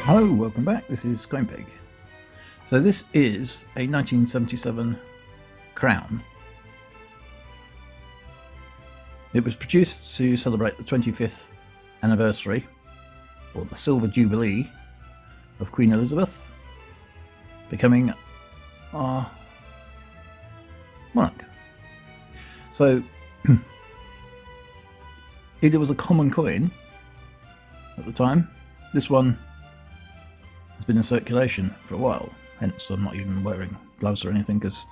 Hello, welcome back. This is CoinPig. So this is a 1977 crown. It was produced to celebrate the 25th anniversary, or the Silver Jubilee, of Queen Elizabeth becoming our monarch. So it was a common coin at the time. This one has been in circulation for a while, hence I'm not even wearing gloves or anything, because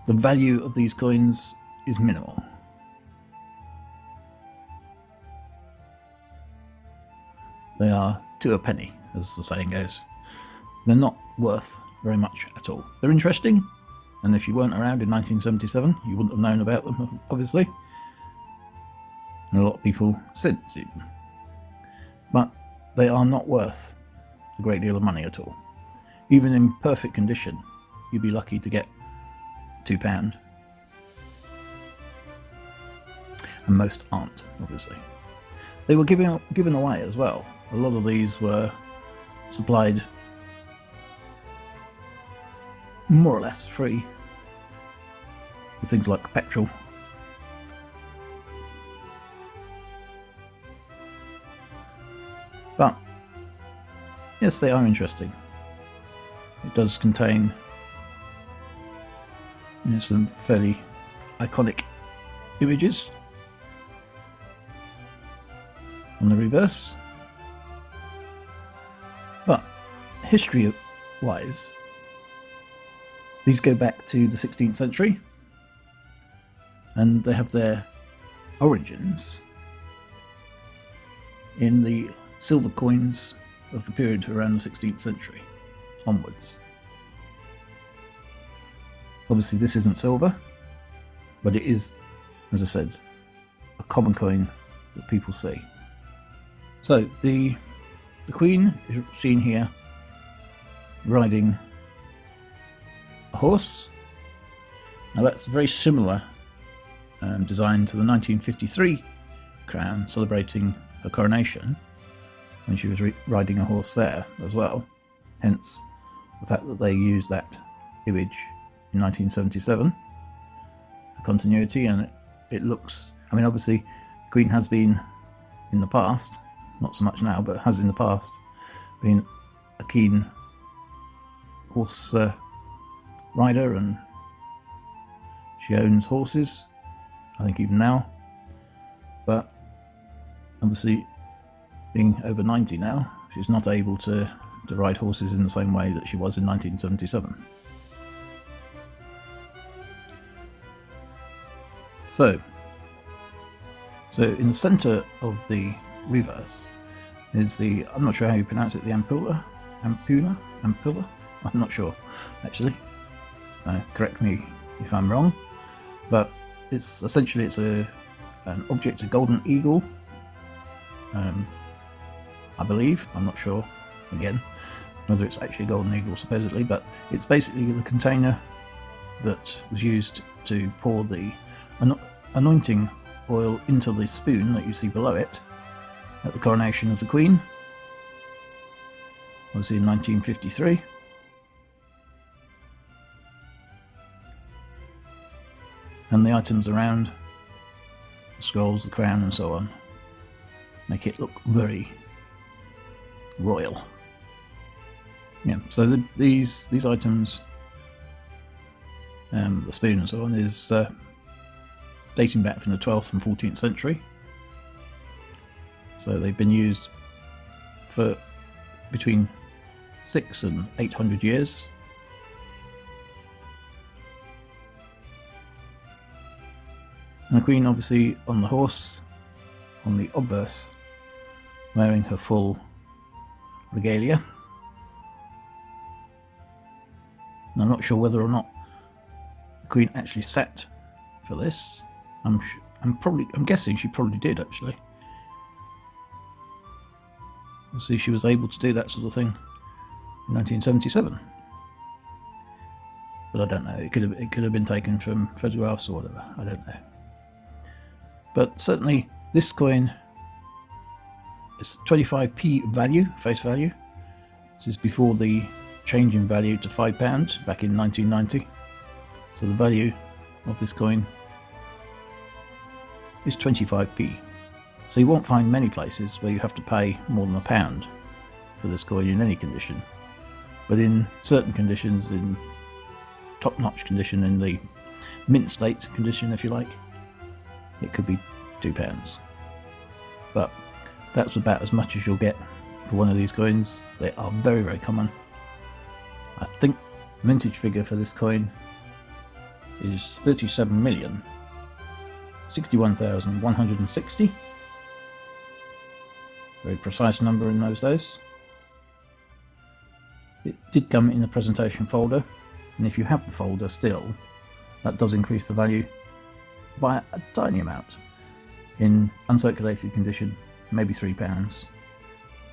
the value of these coins is minimal. They are to a penny, as the saying goes. They're not worth very much at all. They're interesting, and if you weren't around in 1977, you wouldn't have known about them, obviously. And a lot of people since, even. But they are not worth a great deal of money at all. Even in perfect condition, you'd be lucky to get £2. And most aren't, obviously. They were given away as well. A lot of these were supplied more or less free with things like petrol. But yes, they are interesting. It does contain some fairly iconic images on the reverse. But history-wise, these go back to the 16th century, and they have their origins in the silver coins of the period around the 16th century onwards. Obviously this isn't silver, but it is, as I said, a common coin that people see. So the Queen is seen here riding a horse. Now that's very similar design to the 1953 crown celebrating her coronation, when she was riding a horse there as well. Hence the fact that they used that image in 1977 for continuity, and it looks, I mean, obviously the Queen has been in the past, not so much now, but has in the past been a keen horse rider, and she owns horses, I think even now. But obviously being over 90 now, she's not able to ride horses in the same way that she was in 1977. So in the centre of the reverse is the, I'm not sure how you pronounce it, the ampulla? I'm not sure, actually. So correct me if I'm wrong. But it's essentially, it's an object, a golden eagle, I believe. I'm not sure, again, whether it's actually a golden eagle supposedly, but it's basically the container that was used to pour the anointing oil into the spoon that you see below it at the coronation of the Queen, obviously in 1953. And the items around, the scrolls, the crown and so on, make it look very royal. Yeah, so these items, the spoon and so on, is dating back from the 12th and 14th century. So they've been used for between 600 and 800 years. And the Queen obviously on the horse, on the obverse, wearing her full regalia. And I'm not sure whether or not the Queen actually sat for this. I'm guessing she probably did, actually. See, she was able to do that sort of thing in 1977. But I don't know. It could have been taken from photographs or whatever. I don't know. But certainly this coin is 25p value, face value. This is before the change in value to £5 back in 1990. So the value of this coin is 25p. So you won't find many places where you have to pay more than £1 for this coin in any condition. But in certain conditions, in top-notch condition, in the mint state condition if you like, it could be £2. But that's about as much as you'll get for one of these coins. They are very, very common. I think the vintage figure for this coin is 37,061,160. Very precise number in those days. It did come in a presentation folder, and if you have the folder still, that does increase the value by a tiny amount. In uncirculated condition, maybe £3.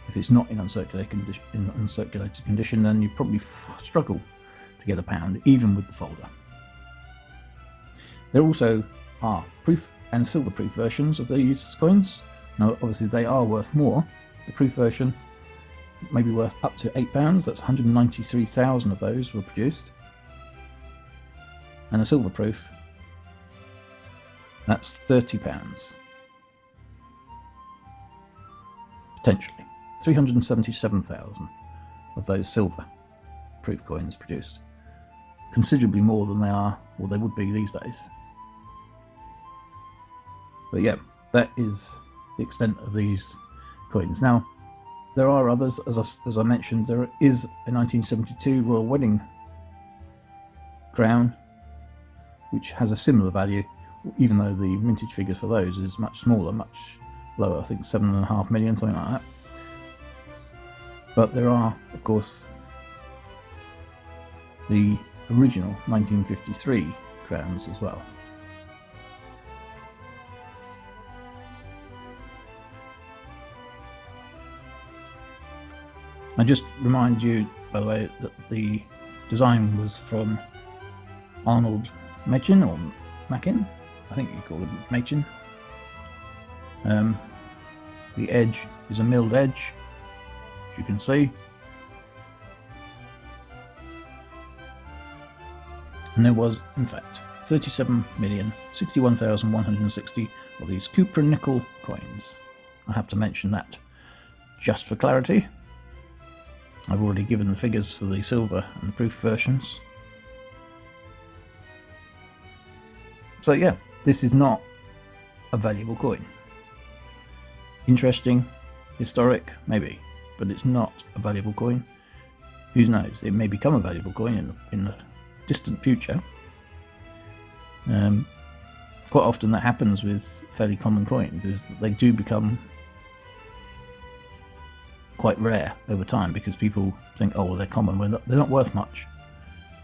If it's not in uncirculated condition, then you probably struggle to get £1, even with the folder. There also are proof and silver proof versions of these coins. Now, obviously, they are worth more. The proof version may be worth up to £8. That's 193,000 of those were produced. And the silver proof, that's £30. Potentially 377,000 of those silver proof coins produced. Considerably more than they are, or they would be these days. But yeah, that is the extent of these coins. Now, there are others, as I mentioned. There is a 1972 Royal Wedding crown, which has a similar value, even though the vintage figures for those is much smaller, much lower, I think 7.5 million, something like that. But there are, of course, the original 1953 crowns as well. I just remind you, by the way, that the design was from Arnold Machin, or Machin, I think you call it Machin. The edge is a milled edge, as you can see. And there was, in fact, 37,061,160 of these cupro-nickel coins. I have to mention that just for clarity. I've already given the figures for the silver and proof versions. So yeah, this is not a valuable coin. Interesting, historic, maybe, but it's not a valuable coin. Who knows? It may become a valuable coin in the distant future. Quite often that happens with fairly common coins, is that they do become quite rare over time, because people think, oh well, they're common, they're not worth much.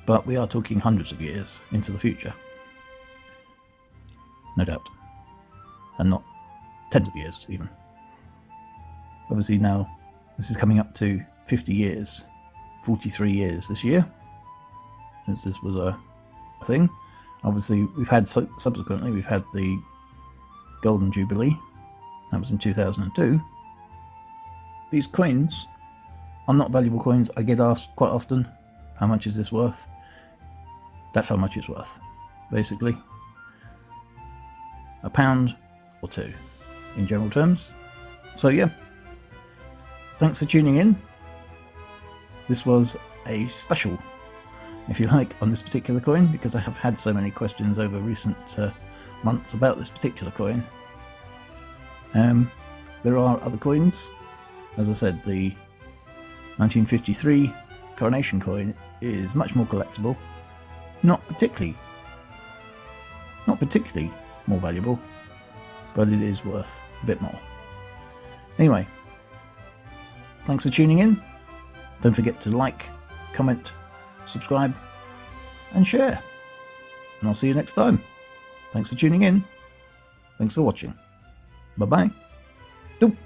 But we are talking hundreds of years into the future, no doubt, and not tens of years even. Obviously now this is coming up to 50 years, 43 years this year since this was a thing. Obviously we've had subsequently we've had the Golden Jubilee, that was in 2002. These coins are not valuable coins. I get asked quite often, how much is this worth? That's how much it's worth, basically. £1 or £2 in general terms. So yeah, thanks for tuning in. This was a special, if you like, on this particular coin, because I have had so many questions over recent months about this particular coin. There are other coins. As I said, the 1953 coronation coin is much more collectible, not particularly more valuable, but it is worth a bit more. Anyway, thanks for tuning in. Don't forget to like, comment, subscribe, and share. And I'll see you next time. Thanks for tuning in. Thanks for watching. Bye-bye. Doop.